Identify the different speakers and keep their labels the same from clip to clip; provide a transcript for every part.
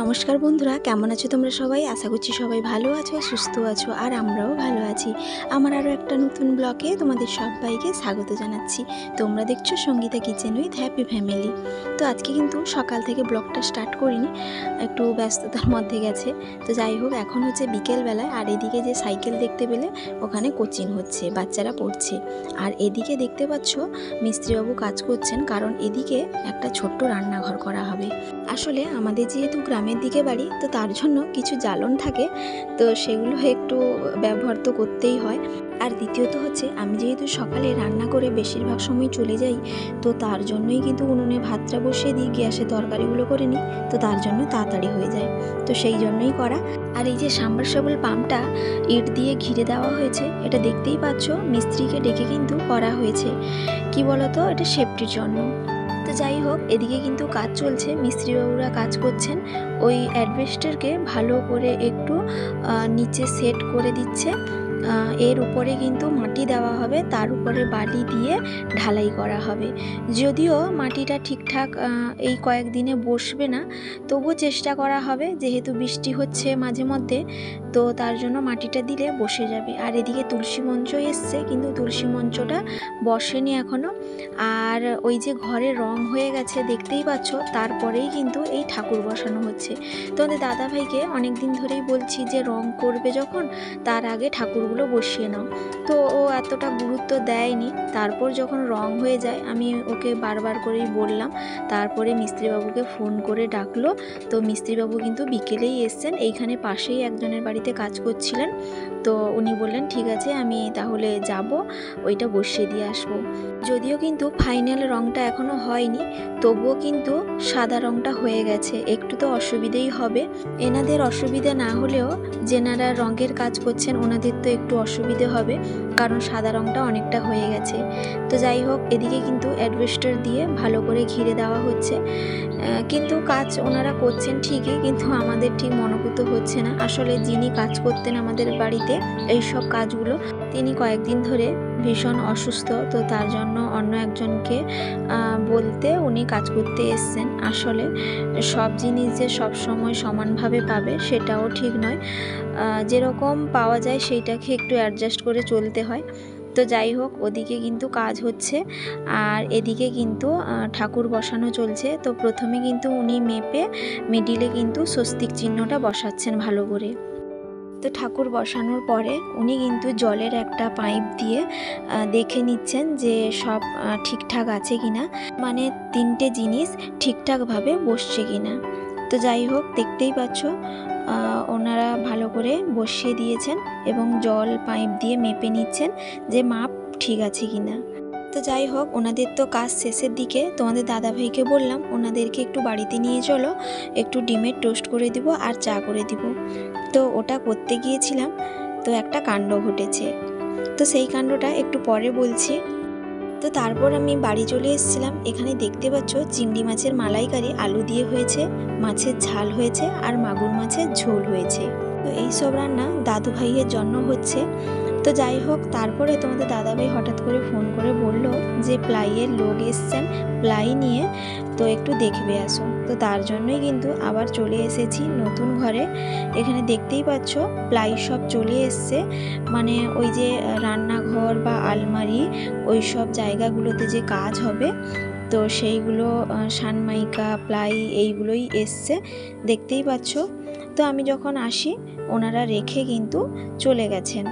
Speaker 1: নমস্কার বন্ধুরা, কেমন আছো তোমরা সবাই? আশা করছি সবাই ভালো আছো, সুস্থ আছো, আর আমরাও ভালো আছি। আমার আরও একটা নতুন ব্লগে তোমাদের সবাইকে স্বাগত জানাচ্ছি। তোমরা দেখছো Sangeeta kitchen with happy family. তো আজকে কিন্তু সকাল থেকে ব্লগটা স্টার্ট করিনি, একটু ব্যস্ততার মধ্যে গেছে। তো যাই হোক, এখন হচ্ছে বিকেলবেলায়, আর এদিকে যে সাইকেল দেখতে পেলে ওখানে কোচিং হচ্ছে, বাচ্চারা পড়ছে। আর এদিকে দেখতে পাচ্ছ মিস্ত্রিবাবু কাজ করছেন, কারণ এদিকে একটা ছোট্ট রান্নাঘর করা হবে। আসলে আমাদের যেহেতু গ্রামের দিকে বাড়ি, তো তার জন্য কিছু জ্বালন থাকে, তো সেগুলো একটু ব্যবহার তো করতেই হয়। আর দ্বিতীয়ত হচ্ছে, আমি যেহেতু সকালে রান্না করে বেশিরভাগ সময় চলে যাই, তো তার জন্যই কিন্তু উনুনে ভাতটা বসিয়ে দিই, গ্যাসে তরকারিগুলো করে নিই, তো তার জন্য তাড়াতাড়ি হয়ে যায়, তো সেই জন্যই করা। আর এই যে সাবমার্সিবল পাম্পটা ইট দিয়ে ঘিরে দেওয়া হয়েছে, এটা দেখতেই পাচ্ছ মিস্ত্রিকে ডেকে কিন্তু করা হয়েছে। কি বলতো, এটা সেফটির জন্য। তো যাই হোক, এদিকে কিন্তু কাজ চলছে, মিস্ত্রিবাবুরা কাজ করছেন, ওই অ্যাডভেস্টারকে ভালো করে একটু নিচে সেট করে দিচ্ছে। এর উপরে কিন্তু মাটি দেওয়া হবে, তার উপরে বালি দিয়ে ঢালাই করা হবে। যদিও মাটিটা ঠিকঠাক এই কয়েকদিনে বসবে না, তবুও চেষ্টা করা হবে, যেহেতু বৃষ্টি হচ্ছে মাঝে মধ্যে, তো তার জন্য মাটিটা দিলে বসে যাবে। আর এদিকে তুলসী মঞ্চ এসছে, কিন্তু তুলসী মঞ্চটা বসেনি এখনও। আর ওই যে ঘরে রং হয়ে গেছে দেখতেই পাচ্ছ, তারপরেই কিন্তু এই ঠাকুর বসানো হচ্ছে। তোমাদের দাদাভাইকে অনেক দিন ধরেই বলছি যে রং করবে যখন, তার আগে ঠাকুরগুলো বসিয়ে নাও, তো ও এতটা গুরুত্ব দেয়নি। তারপর যখন রং হয়ে যায়, আমি ওকে বারবার করেই বললাম, তারপরে মিস্ত্রিবাবুকে ফোন করে ডাকলো। তো মিস্ত্রিবাবু কিন্তু বিকেলেই এসছেন, এইখানে পাশেই একজনের বাড়িতে কাজ করছিলেন, তো উনি বললেন ঠিক আছে, আমি তাহলে যাব, ওইটা বসিয়ে দিয়ে আসবো। যদিও কিন্তু ফাইনাল রংটা এখনো হয়নি, তবুও কিন্তু সাদা রংটা হয়ে গেছে। একটু তো অসুবিধেই হবে, এনাদের অসুবিধা না হলেও যেনারা রঙের কাজ করছেন ওনাদের তো একটু অসুবিধে হবে, কারণ সাদা রংটা অনেকটা হয়ে গেছে। তো যাই হোক, এদিকে কিন্তু অ্যাডভেস্টার দিয়ে ভালো করে ঘিরে দেওয়া হচ্ছে, কিন্তু কাজ ওনারা করছেন ঠিকই, কিন্তু আমাদের ঠিক মনোভূত হচ্ছে না। আসলে যিনি কাজ করতেন আমাদের বাড়িতে এই সব কাজগুলো, তিনি কয়েকদিন ধরে ভীষণ অসুস্থ, তো তার জন্য অন্য একজনকে বলতে উনি কাজ করতে এসছেন। আসলে সব জিনিস যে সব সময় সমানভাবে পাবে সেটাও ঠিক নয়, যেরকম পাওয়া যায় সেইটাকে একটু অ্যাডজাস্ট করে চলতে হয়। তো যাই হোক, ওদিকে কিন্তু কাজ হচ্ছে, আর এদিকে কিন্তু ঠাকুর বসানো চলছে। তো প্রথমে কিন্তু উনি মেপে মিডিলে কিন্তু স্বস্তিক চিহ্নটা বসাচ্ছেন ভালো করে। তো ঠাকুর বসানোর পরে উনি কিন্তু জলের একটা পাইপ দিয়ে দেখে নিচ্ছেন যে সব ঠিকঠাক আছে কিনা, মানে তিনটে জিনিস ঠিকঠাকভাবে বসছে কিনা। তো যাই হোক, দেখতেই পাচ্ছ ওনারা ভালো করে বসিয়ে দিয়েছেন এবং জল পাইপ দিয়ে মেপে নিচ্ছেন যে মাপ ঠিক আছে কিনা। তো যাই হোক, ওনাদের তো কাজ শেষের দিকে। তোমাদের দাদাভাইকে বললাম ওনাদেরকে একটু বাড়িতে নিয়ে চলো, একটু ডিমের টোস্ট করে দিব আর চা করে দিব। তো ওটা করতে গিয়েছিলাম, তো একটা কাণ্ড ঘটেছে, তো সেই কাণ্ডটা একটু পরে বলছি। তো তারপর আমি বাড়ি চলে এসেছিলাম। এখানে দেখতে পাচ্ছ চিংড়ি মাছের মালাইকারি আলু দিয়ে হয়েছে, মাছের ঝাল হয়েছে, আর মাগুর মাছের ঝোল হয়েছে। তো এইসব রান্না দাদু ভাইয়ের জন্য হচ্ছে। তো যাই হোক, তারপরে তোমাদের দাদাভাই হঠাৎ করে ফোন করে বলল যে প্লাইয়ের লোক এসছেন, প্লাই নিয়ে, তো একটু দেখবে আসো। তো তার জন্যই কিন্তু আবার চলে এসেছি নতুন ঘরে। এখানে দেখতেই পাচ্ছ প্লাই সব চলে এসছে, মানে ওই যে রান্নাঘর বা আলমারি ওই সব জায়গাগুলোতে যে কাজ হবে, তো সেইগুলো সানমাইকা প্লাই এইগুলোই এসছে, দেখতেই পাচ্ছ। তো আমি যখন আসি ওনারা রেখে কিন্তু চলে গেছেন।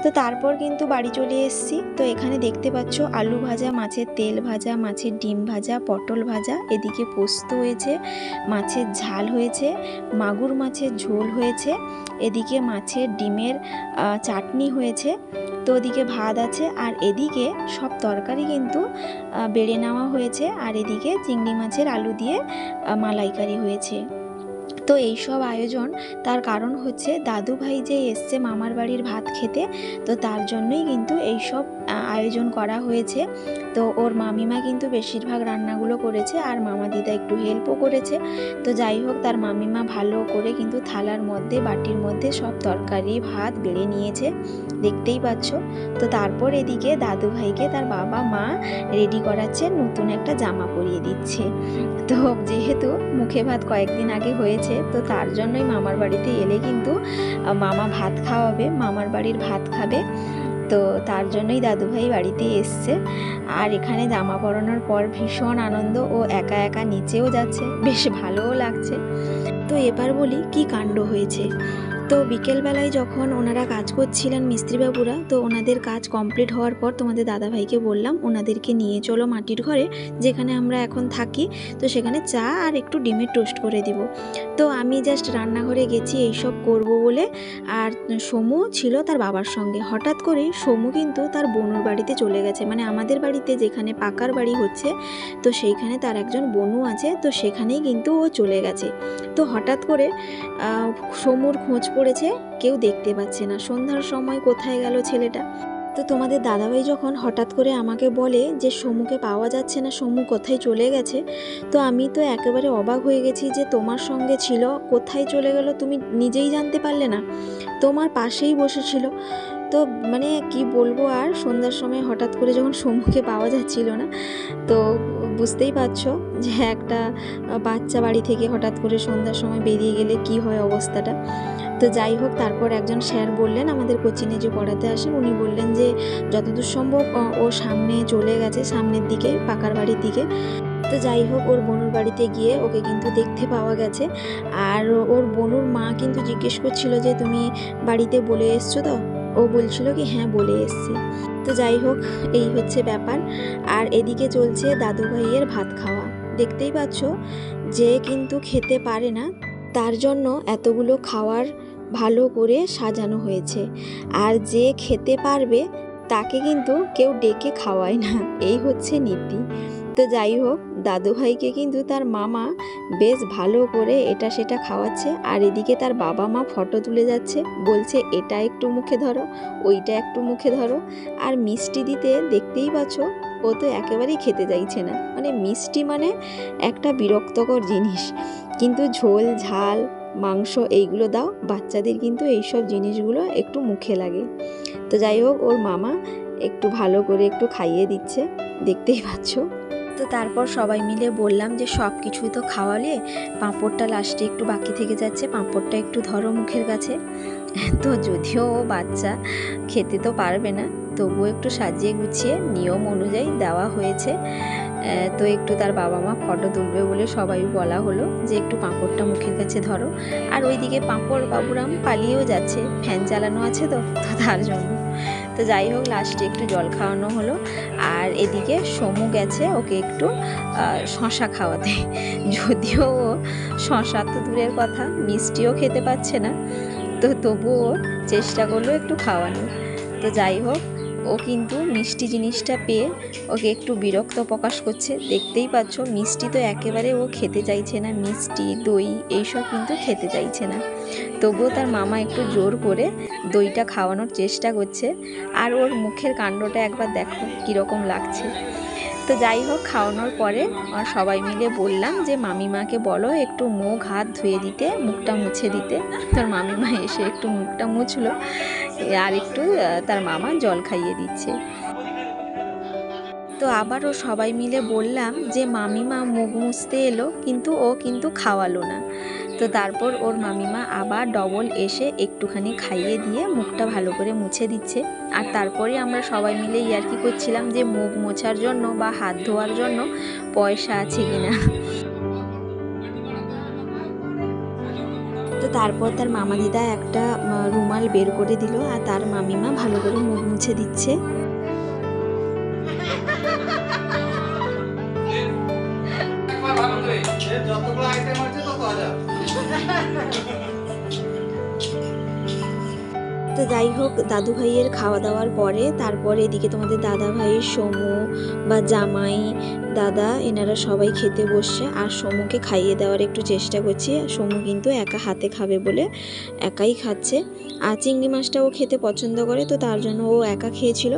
Speaker 1: তো তারপর কিন্তু বাড়ি চলে এসেছি। তো এখানে দেখতে পাচ্ছ আলু ভাজা, মাছের তেল ভাজা, মাছের ডিম ভাজা, পটল ভাজা, এদিকে পোস্ত হয়েছে, মাছের ঝাল হয়েছে, মাগুর মাছের ঝোল হয়েছে, এদিকে মাছের ডিমের চাটনি হয়েছে, তো ওদিকে ভাত আছে, আর এদিকে সব তরকারি কিন্তু বেড়ে নেওয়া হয়েছে, আর এদিকে চিংড়ি মাছের আলু দিয়ে মালাইকারি হয়েছে। তো এই সব আয়োজন, তার কারণ হচ্ছে দাদু ভাই যে এসছে মামার বাড়ির ভাত খেতে, তো তার জন্যই কিন্তু এই সব আয়োজন করা হয়েছে। তো ওর মামিমা কিন্তু বেশিরভাগ রান্নাগুলো করেছে আর মামা দিদা একটু হেল্পও করেছে। তো যাই হোক, তার মামিমা ভালো করে কিন্তু থালার মধ্যে, বাটির মধ্যে সব তরকারি ভাত বেড়ে নিয়েছে, দেখতেই পাচ্ছ। তো তারপর এদিকে দাদু ভাইকে তার বাবা মা রেডি করাচ্ছে, নতুন একটা জামা পরিয়ে দিচ্ছে। তো যেহেতু মুখে ভাত কয়েকদিন আগে হয়েছে, তো তার জন্যই মামার বাড়িতে এলে কিন্তু মামা ভাত খাওয়াবে, মামার বাড়ির ভাত খাবে। তো তার জন্যই দাদুভাই বাড়িতে এসছে। আর এখানে জামা পরানোর পর ভীষণ আনন্দ, ও একা একা নিচেও যাচ্ছে, বেশ ভালোও লাগছে। তো এবার বলি কি কাণ্ড হয়েছে। তো বিকেলবেলায় যখন ওনারা কাজ করছিলেন মিস্ত্রিবাবুরা, তো ওনাদের কাজ কমপ্লিট হওয়ার পর তোমাদের দাদাভাইকে বললাম ওনাদেরকে নিয়ে চলো মাটির ঘরে, যেখানে আমরা এখন থাকি। তো সেখানে চা আর একটু ডিমের টোস্ট করে দিব। তো আমি জাস্ট রান্নাঘরে গেছি এইসব করব বলে, আর সমু ছিল তার বাবার সঙ্গে। হঠাৎ করে সমু কিন্তু তার বোনুর বাড়িতে চলে গেছে, মানে আমাদের বাড়িতে যেখানে পাকার বাড়ি হচ্ছে, তো সেইখানে তার একজন বোনু আছে, তো সেখানেই কিন্তু ও চলে গেছে। তো হঠাৎ করে সমুর খোঁজ পড়েছে, কেউ দেখতে পাচ্ছে না, সন্ধ্যার সময় কোথায় গেল ছেলেটা। তো তোমাদের দাদাভাই যখন হঠাৎ করে আমাকে বলে যে সমুকে পাওয়া যাচ্ছে না, সমু কোথায় চলে গেছে, তো আমি তো একেবারে অবাক হয়ে গেছি যে তোমার সঙ্গে ছিল, কোথায় চলে গেল তুমি নিজেই জানতে পারলে না, তোমার পাশেই বসেছিল। তো মানে কি বলবো, আর সন্ধ্যার সময় হঠাৎ করে যখন সমুকে পাওয়া যাচ্ছিল না, তো বুঝতেই পারছো যে একটা বাচ্চা বাড়ি থেকে হঠাৎ করে সন্ধ্যার সময় বেরিয়ে গেলে কি হয় অবস্থাটা। তো যাই হোক, তারপর একজন স্যার বললেন, আমাদের কোচিংয়ে যে পড়াতে আসেন, উনি বললেন যে যতদূর সম্ভব ও সামনে চলে গেছে, সামনের দিকে পাকার বাড়ির দিকে। তো যাই হোক, ওর বোনুর বাড়িতে গিয়ে ওকে কিন্তু দেখতে পাওয়া গেছে। আর ওর বোনুর মা কিন্তু জিজ্ঞেস করছিল যে তুমি বাড়িতে বলে এসছো তো, ও বলছিল কি হ্যাঁ বলে এসছি। তো যাই হোক, এই হচ্ছে ব্যাপার। আর এদিকে চলছে দাদু ভাইয়ের ভাত খাওয়া, দেখতেই পাচ্ছ, যে কিন্তু খেতে পারে না তার জন্য এতগুলো খাওয়ার ভালো করে সাজানো হয়েছে, আর যে খেতে পারবে তাকে কিন্তু কেউ ডেকে খাওয়ায় না, এই হচ্ছে নীতি। তো যাই হোক, দাদুভাইকে কিন্তু তার মামা বেশ ভালো করে এটা সেটা খাওয়াচ্ছে, আর এদিকে তার বাবা মা ফটো তুলে যাচ্ছে, বলছে এটা একটু মুখে ধরো, ওইটা একটু মুখে ধরো। আর মিষ্টি দিতে দেখতেই পাচ্ছ, ও তো একেবারেই খেতে চাইছে না, মানে মিষ্টি মানে একটা বিরক্তকর জিনিস, কিন্তু ঝোল ঝাল মাংস এইগুলো দাও, বাচ্চাদের কিন্তু এইসব জিনিসগুলো একটু মুখে লাগে। তো যাই হোক, ওর মামা একটু ভালো করে একটু খাইয়ে দিচ্ছে, দেখতেই পাচ্ছ। তো তারপর সবাই মিলে বললাম যে সব কিছুই তো খাওয়ালে, পাঁপড়টা লাস্টে একটু বাকি থেকে যাচ্ছে, পাঁপড়টা একটু ধরো মুখের কাছে। তো যদিও ও বাচ্চা, খেতে তো পারবে না, তবুও একটু সাজিয়ে গুছিয়ে নিয়ম অনুযায়ী দেওয়া হয়েছে। তো একটু তার বাবা মা ফটো তুলবে বলে সবাই বলা হলো যে একটু পাঁপড়টা মুখের কাছে ধরো। আর ওইদিকে পাঁপড় বাবুরাম পালিয়েও যাচ্ছে, ফ্যান চালানো আছে তো তার জন্য। তো যাই হোক, লাস্টে একটু জল খাওয়ানো হলো। আর এদিকে সমু গেছে ওকে একটু শশা খাওয়াতে, যদিও ও শশা তো দূরের কথা, মিষ্টিও খেতে পাচ্ছে না, তো তবুও চেষ্টা করলো একটু খাওয়ানোর। তো যাই হোক, ও কিন্তু মিষ্টি জিনিসটা পেয়ে ওকে একটু বিরক্ত প্রকাশ করছে, দেখতেই পাচ্ছ, মিষ্টি তো একেবারে ও খেতে চাইছে না, মিষ্টি দই এইসব কিন্তু খেতে চাইছে না। তবুও তার মামা একটু জোর করে দইটা খাওয়ানোর চেষ্টা করছে, আর ওর মুখের কাণ্ডটা একবার দেখো কীরকম লাগছে। তো যাই হোক, খাওয়ানোর পরে সবাই মিলে বললাম যে মামিমাকে বলো একটু মুখ হাত ধুয়ে দিতে, মুখটা মুছে দিতে। তোর মামিমা এসে একটু মুখটা মুছলো, আর একটু তার মামা জল খাইয়ে দিচ্ছে। তো আবারও সবাই মিলে বললাম যে মামিমা মুখ মুছতে এলো, কিন্তু ও কিন্তু খাওয়ালো না। তো তারপর ওর মামিমা আবার ডবল এসে একটুখানি খাইয়ে দিয়ে মুখটা ভালো করে মুছে দিচ্ছে। আর তারপরে আমরা সবাই মিলে ইয়ার্কি করছিলাম যে মুখ মোছার জন্য বা হাত ধোয়ার জন্য পয়সা আছে কিনা। তো তারপর তার মামা দিদা একটা রুমাল বের করে দিল, আর তার মামিমা ভালো করে মুখ মুছে দিচ্ছে। তো যাই হোক, দাদু ভাইয়ের খাওয়া দাওয়ার পরে তারপরে এদিকে তোমাদের দাদা ভাইয়ের সমু বা জামাই দাদা এনারা সবাই খেতে বসছে আর সমুকে খাইয়ে দেওয়ার একটু চেষ্টা করছি। সমু কিন্তু একা হাতে খাবে বলে একাই খাচ্ছে। আর চিংড়ি মাছটা ও খেতে পছন্দ করে, তো তার জন্য ও একা খেয়েছিল।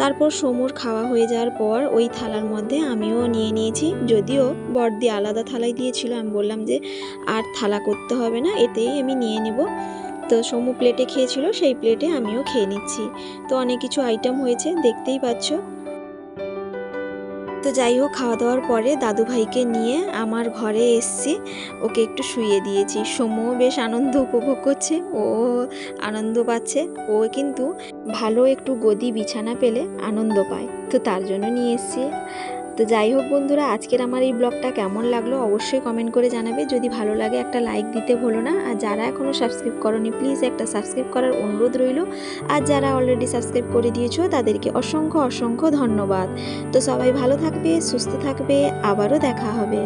Speaker 1: তারপর সমুর খাওয়া হয়ে যাওয়ার পর ওই থালার মধ্যে আমিও নিয়ে নিয়েছি, যদিও বড়দি আলাদা থালায় দিয়েছিল। আমি বললাম যে আর থালা করতে হবে না, এতেই আমি নিয়ে নেব। তো সমু প্লেটে খেয়েছিল, সেই প্লেটে আমিও খেয়ে নিচ্ছি। তো অনেক কিছু আইটেম হয়েছে, দেখতেই পাচ্ছ। তো যাই হোক, খাওয়া দাওয়ার পরে দাদু ভাইকে নিয়ে আমার ঘরে এসছি, ওকে একটু শুইয়ে দিয়েছি। সমুও বেশ আনন্দ উপভোগ করছে, ও আনন্দ পাচ্ছে। ও কিন্তু ভালো একটু গদি বিছানা পেলে আনন্দ পায়, তো তার জন্য নিয়ে এসছি। তো যাই হোক বন্ধুরা, আজকের আমার এই ব্লগটা কেমন লাগলো অবশ্যই কমেন্ট করে জানাবে। যদি ভালো লাগে একটা লাইক দিতে ভুলো না। আর যারা এখনও সাবস্ক্রাইব করোনি প্লিজ একটা সাবস্ক্রাইব করার অনুরোধ রইল। আর যারা অলরেডি সাবস্ক্রাইব করে দিয়েছো তাদেরকে অসংখ্য অসংখ্য ধন্যবাদ। তো সবাই ভালো থাকবে, সুস্থ থাকবে, আবারও দেখা হবে।